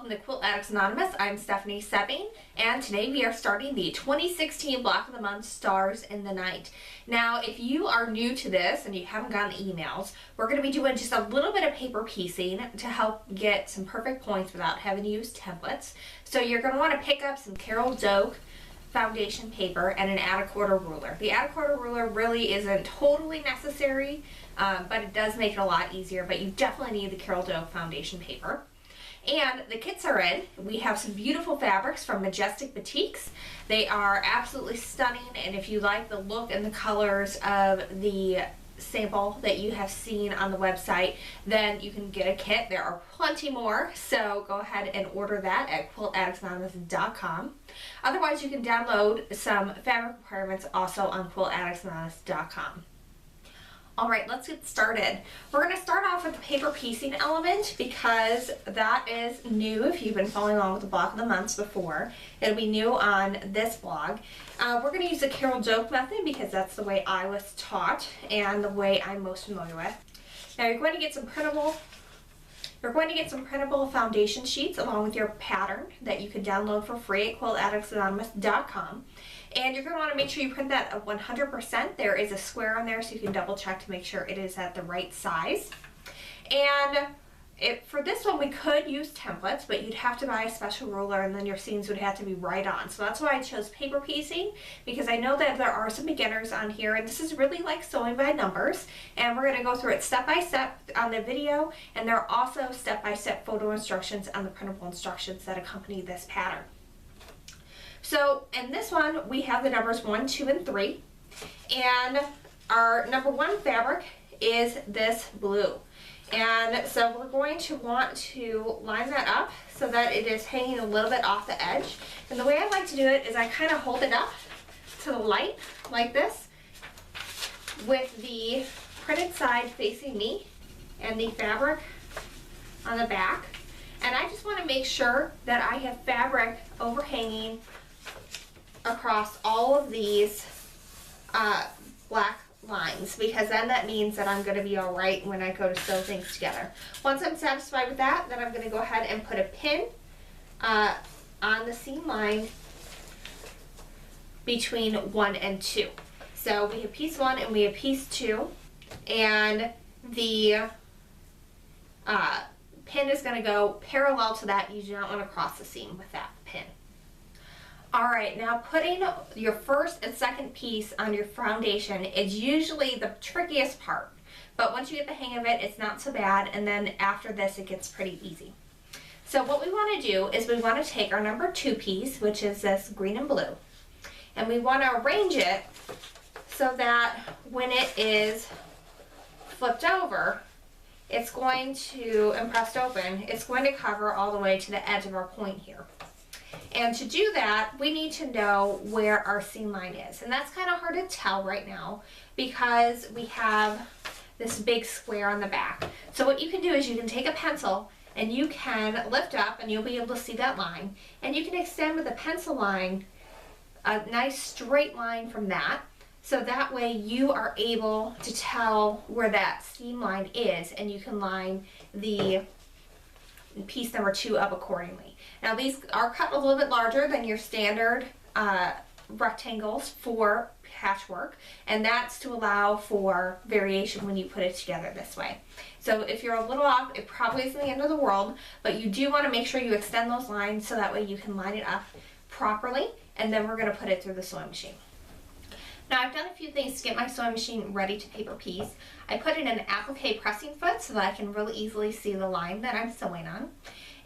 welcome to Quilt Addicts Anonymous. I'm Stephanie Sepping, and today we are starting the 2016 Block of the Month Stars in the Night. Now, if you are new to this and you haven't gotten the emails, we're going to be doing just a little bit of paper piecing to help get some perfect points without having to use templates. So you're going to want to pick up some Carol Doak foundation paper and an add-a-quarter ruler. The add-a-quarter ruler really isn't totally necessary, but it does make it a lot easier, but you definitely need the Carol Doak foundation paper. And the kits are in. We have some beautiful fabrics from Majestic Boutiques. They are absolutely stunning, and if you like the look and the colors of the sample that you have seen on the website, then you can get a kit. There are plenty more, so go ahead and order that at quiltaddictsanonymous.com. Otherwise, you can download some fabric requirements also on quiltaddictsanonymous.com. Alright, let's get started. We're going to start off with the paper piecing element because that is new if you've been following along with the Block of the Months before. It'll be new on this blog. We're going to use the Carol Doak method because that's the way I was taught and the way I'm most familiar with. Now you're going to get some printable foundation sheets along with your pattern that you can download for free at quiltaddictsanonymous.com. And you're going to want to make sure you print that at 100%. There is a square on there so you can double check to make sure it is at the right size. And for this one we could use templates, but you'd have to buy a special ruler and then your seams would have to be right on. So that's why I chose paper piecing, because I know that there are some beginners on here and this is really like sewing by numbers. And we're going to go through it step by step on the video, and there are also step-by-step photo instructions on the printable instructions that accompany this pattern. So in this one we have the numbers 1, 2, and 3, and our number 1 fabric is this blue. And so we're going to want to line that up so that it is hanging a little bit off the edge. And the way I like to do it is I kind of hold it up to the light like this with the printed side facing me and the fabric on the back. And I just want to make sure that I have fabric overhanging across all of these black lines, because then that means that I'm going to be all right when I go to sew things together. Once I'm satisfied with that, then I'm going to go ahead and put a pin on the seam line between 1 and 2. So we have piece 1 and we have piece 2, and the pin is going to go parallel to that. You do not want to cross the seam with that pin. Alright, now putting your first and second piece on your foundation is usually the trickiest part, but once you get the hang of it, it's not so bad, and then after this it gets pretty easy. So what we want to do is we want to take our number 2 piece, which is this green and blue, and we want to arrange it so that when it is flipped over, it's going to, and pressed open, it's going to cover all the way to the edge of our point here. And to do that, we need to know where our seam line is. And that's kind of hard to tell right now because we have this big square on the back. So what you can do is you can take a pencil and you can lift up and you'll be able to see that line. And you can extend with a pencil line a nice straight line from that. So that way you are able to tell where that seam line is, and you can line the piece number 2 up accordingly. Now these are cut a little bit larger than your standard rectangles for patchwork, and that's to allow for variation when you put it together this way. So if you're a little off, it probably isn't the end of the world, but you do want to make sure you extend those lines so that way you can line it up properly, and then we're going to put it through the sewing machine. Now I've done a few things to get my sewing machine ready to paper piece. I put in an applique pressing foot so that I can really easily see the line that I'm sewing on.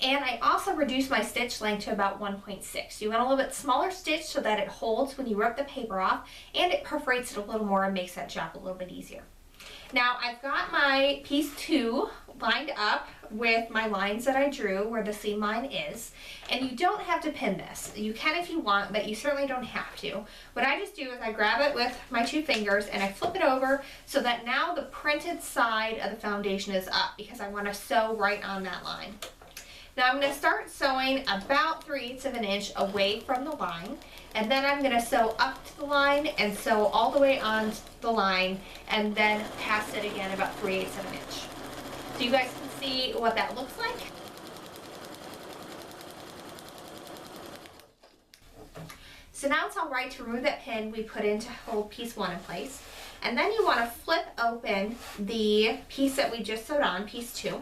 And I also reduced my stitch length to about 1.6. You want a little bit smaller stitch so that it holds when you rip the paper off, and it perforates it a little more and makes that job a little bit easier. Now I've got my piece 2 lined up with my lines that I drew where the seam line is, and you don't have to pin this. You can if you want, but you certainly don't have to. What I just do is I grab it with my 2 fingers and I flip it over so that now the printed side of the foundation is up, because I want to sew right on that line. Now I'm going to start sewing about 3/8 of an inch away from the line, and then I'm going to sew up to the line and sew all the way on the line, and then pass it again about 3/8 of an inch. So you guys can see what that looks like. So now it's all right to remove that pin we put in to hold piece 1 in place. And then you want to flip open the piece that we just sewed on, piece 2.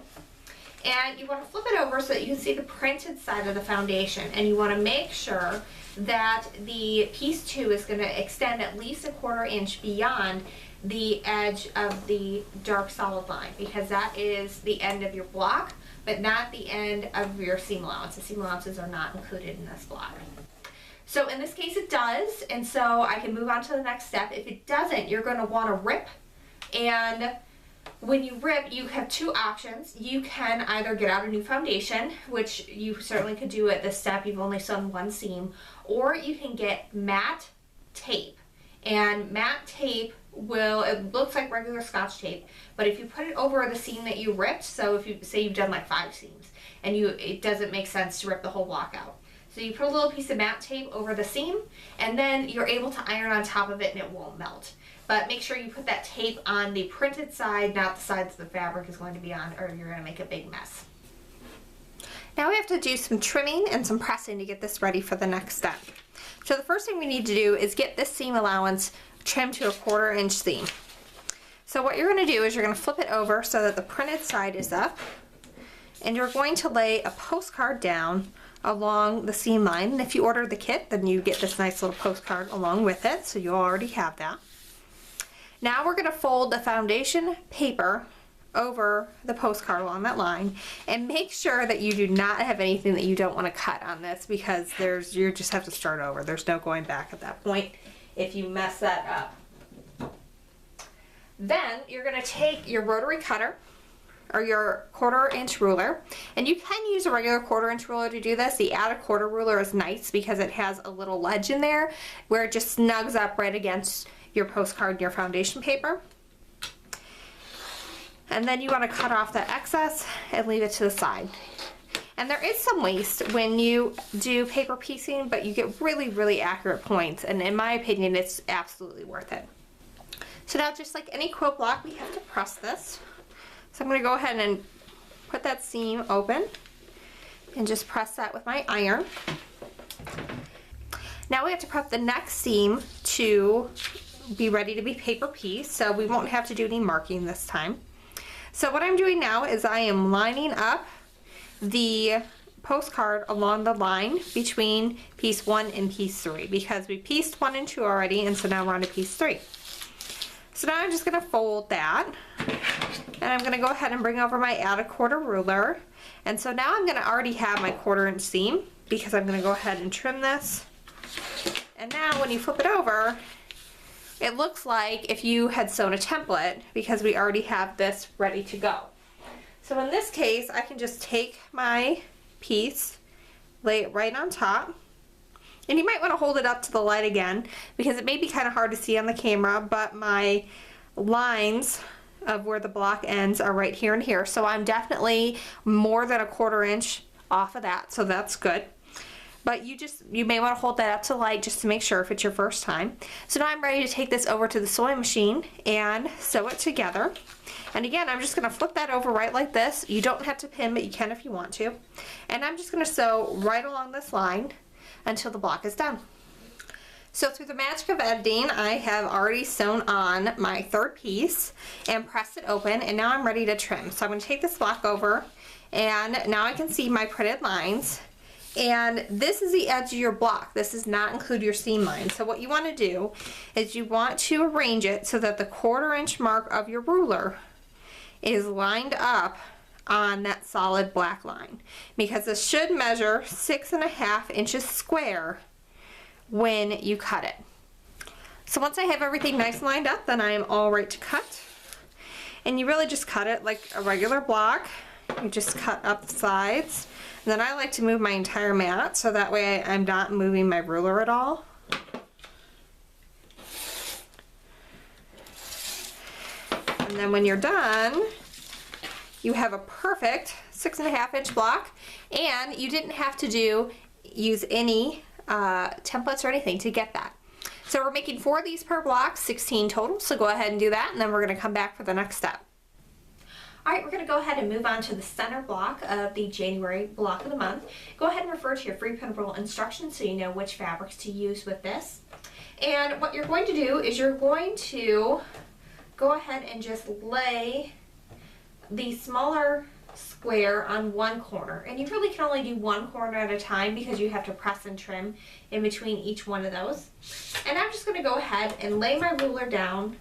And you want to flip it over so that you can see the printed side of the foundation. And you want to make sure that the piece 2 is going to extend at least a 1/4 inch beyond the edge of the dark solid line, because that is the end of your block, but not the end of your seam allowance. The seam allowances are not included in this block. So in this case it does, and so I can move on to the next step. If it doesn't, you're going to want to rip, and when you rip, you have 2 options. You can either get out a new foundation, which you certainly could do at this step, you've only sewn 1 seam, or you can get matte tape. And matte tape it looks like regular Scotch tape, but if you put it over the seam that you ripped, so if you say you've done like 5 seams, and it doesn't make sense to rip the whole block out. So you put a little piece of matte tape over the seam, and then you're able to iron on top of it and it won't melt. But make sure you put that tape on the printed side, not the sides the fabric is going to be on, or you're going to make a big mess. Now we have to do some trimming and some pressing to get this ready for the next step. So the first thing we need to do is get this seam allowance trimmed to a 1/4 inch seam. So what you're going to do is you're going to flip it over so that the printed side is up, and you're going to lay a postcard down along the seam line. And if you order the kit, then you get this nice little postcard along with it, so you already have that. Now we're going to fold the foundation paper over the postcard along that line, and make sure that you do not have anything that you don't want to cut on this, because you just have to start over. There's no going back at that point if you mess that up. Then you're going to take your rotary cutter or your 1/4 inch ruler, and you can use a regular 1/4 inch ruler to do this. The add a 1/4 ruler is nice because it has a little ledge in there where it just snugs up right against your postcard and your foundation paper. And then you want to cut off the excess and leave it to the side. And there is some waste when you do paper piecing, but you get really, really accurate points, and in my opinion it's absolutely worth it. So now, just like any quilt block, we have to press this. So I'm going to go ahead and put that seam open and just press that with my iron. Now we have to prep the next seam to be ready to be paper pieced, so we won't have to do any marking this time. So what I'm doing now is I am lining up the postcard along the line between piece 1 and piece 3, because we pieced 1 and 2 already, and so now we're on to piece 3. So now I'm just going to fold that, and I'm going to go ahead and bring over my add a 1/4 ruler, and so now I'm going to already have my 1/4 inch seam, because I'm going to go ahead and trim this. And now when you flip it over, it looks like if you had sewn a template, because we already have this ready to go. So in this case, I can just take my piece, lay it right on top, and you might want to hold it up to the light again, because it may be kind of hard to see on the camera, but my lines of where the block ends are right here and here, so I'm definitely more than a 1/4 inch off of that, so that's good. But you may want to hold that up to light just to make sure if it's your first time. So now I'm ready to take this over to the sewing machine and sew it together. And again, I'm just going to flip that over right like this. You don't have to pin, but you can if you want to. And I'm just going to sew right along this line until the block is done. So through the magic of editing, I have already sewn on my 3rd piece and pressed it open, and now I'm ready to trim. So I'm going to take this block over, and now I can see my printed lines. And this is the edge of your block. This does not include your seam line. So what you want to do is you want to arrange it so that the 1/4 inch mark of your ruler is lined up on that solid black line, because this should measure 6.5 inches square when you cut it. So once I have everything nice and lined up, then I am all right to cut. And you really just cut it like a regular block. You just cut up the sides. And then I like to move my entire mat, so that way I'm not moving my ruler at all. And then when you're done, you have a perfect 6.5 inch block, and you didn't have to use any templates or anything to get that. So we're making 4 of these per block, 16 total, so go ahead and do that, and then we're going to come back for the next step. All right, we're going to go ahead and move on to the center block of the January block of the month. Go ahead and refer to your free printable instructions so you know which fabrics to use with this. And what you're going to do is you're going to go ahead and just lay the smaller square on one corner. And you really can only do one corner at a time because you have to press and trim in between each one of those. And I'm just going to go ahead and lay my ruler down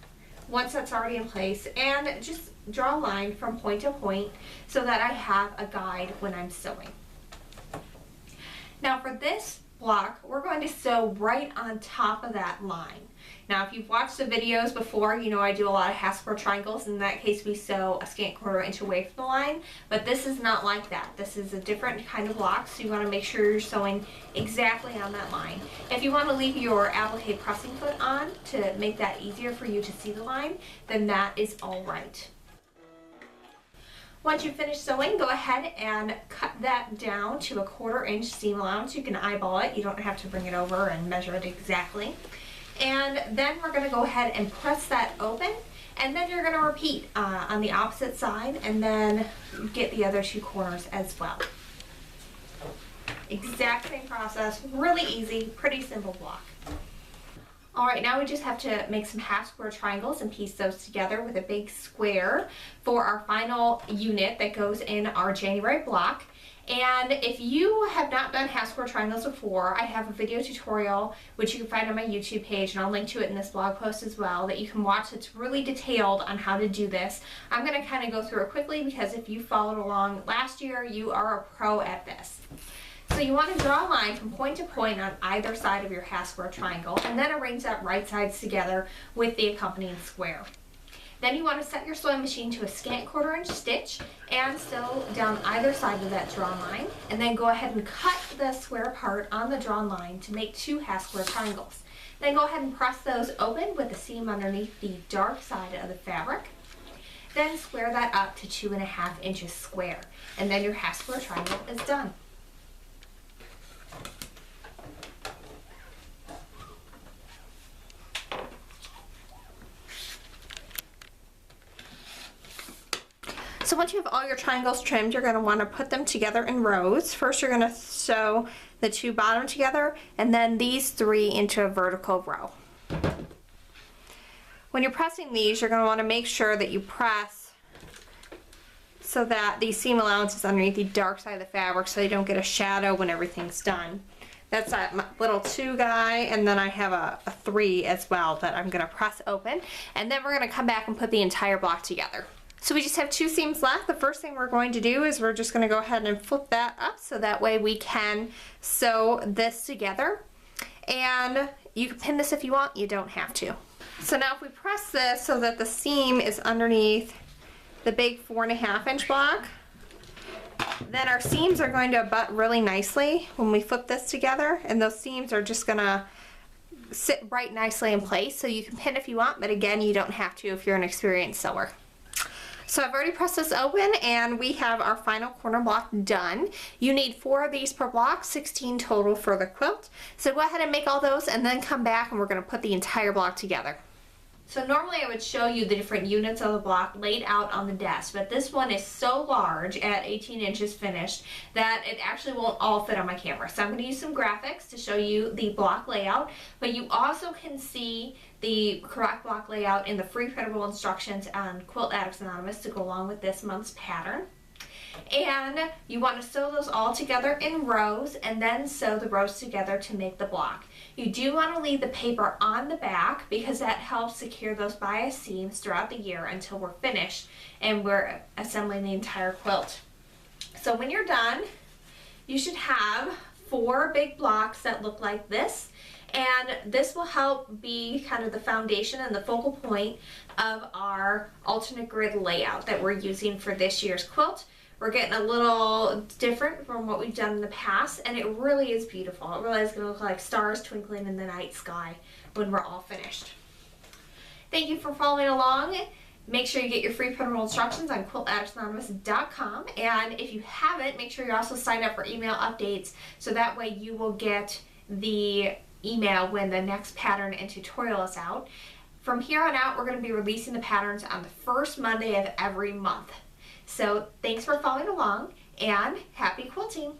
once that's already in place and just draw a line from point to point so that I have a guide when I'm sewing. Now for this block, we're going to sew right on top of that line. Now if you've watched the videos before, you know I do a lot of half square triangles. In that case we sew a scant quarter inch away from the line, but this is not like that. This is a different kind of block, so you want to make sure you're sewing exactly on that line. If you want to leave your applique pressing foot on to make that easier for you to see the line, then that is all right. Once you've finished sewing, go ahead and cut that down to a 1/4 inch seam allowance. You can eyeball it. You don't have to bring it over and measure it exactly. And then we're going to go ahead and press that open, and then you're going to repeat on the opposite side and then get the other 2 corners as well. Exact same process, really easy, pretty simple block. Alright, now we just have to make some half square triangles and piece those together with a big square for our final unit that goes in our January block. And if you have not done half square triangles before, I have a video tutorial which you can find on my YouTube page, and I'll link to it in this blog post as well, that you can watch. It's really detailed on how to do this. I'm going to kind of go through it quickly because if you followed along last year, you are a pro at this. So you want to draw a line from point to point on either side of your half square triangle and then arrange that right sides together with the accompanying square. Then you want to set your sewing machine to a scant 1/4 inch stitch and sew down either side of that drawn line, and then go ahead and cut the square part on the drawn line to make 2 half square triangles. Then go ahead and press those open with the seam underneath the dark side of the fabric. Then square that up to 2.5 inches square, and then your half square triangle is done. So once you have all your triangles trimmed, you're going to want to put them together in rows. First you're going to sew the 2 bottom together and then these 3 into a vertical row. When you're pressing these, you're going to want to make sure that you press so that the seam allowance is underneath the dark side of the fabric so you don't get a shadow when everything's done. That's that little 2 guy, and then I have a 3 as well that I'm going to press open, and then we're going to come back and put the entire block together. So we just have 2 seams left. The first thing we're going to do is we're just going to go ahead and flip that up so that way we can sew this together. And you can pin this if you want, you don't have to. So now if we press this so that the seam is underneath the big 4.5 inch block, then our seams are going to butt really nicely when we flip this together, and those seams are just going to sit right nicely in place. So you can pin if you want, but again, you don't have to if you're an experienced sewer. So I've already pressed this open and we have our final corner block done. You need 4 of these per block, 16 total for the quilt. So go ahead and make all those and then come back and we're going to put the entire block together. So normally I would show you the different units of the block laid out on the desk, but this one is so large at 18 inches finished that it actually won't all fit on my camera. So I'm going to use some graphics to show you the block layout, but you also can see the correct block layout in the free printable instructions on Quilt Addicts Anonymous to go along with this month's pattern. And you want to sew those all together in rows and then sew the rows together to make the block. You do want to leave the paper on the back because that helps secure those bias seams throughout the year until we're finished and we're assembling the entire quilt. So when you're done, you should have 4 big blocks that look like this, and this will help be kind of the foundation and the focal point of our alternate grid layout that we're using for this year's quilt. We're getting a little different from what we've done in the past, and it really is beautiful. It really is going to look like stars twinkling in the night sky when we're all finished. Thank you for following along. Make sure you get your free printable instructions on quiltaddictsanonymous.com, and if you haven't, make sure you also sign up for email updates so that way you will get the email when the next pattern and tutorial is out. From here on out, we're going to be releasing the patterns on the first Monday of every month. So thanks for following along and happy quilting!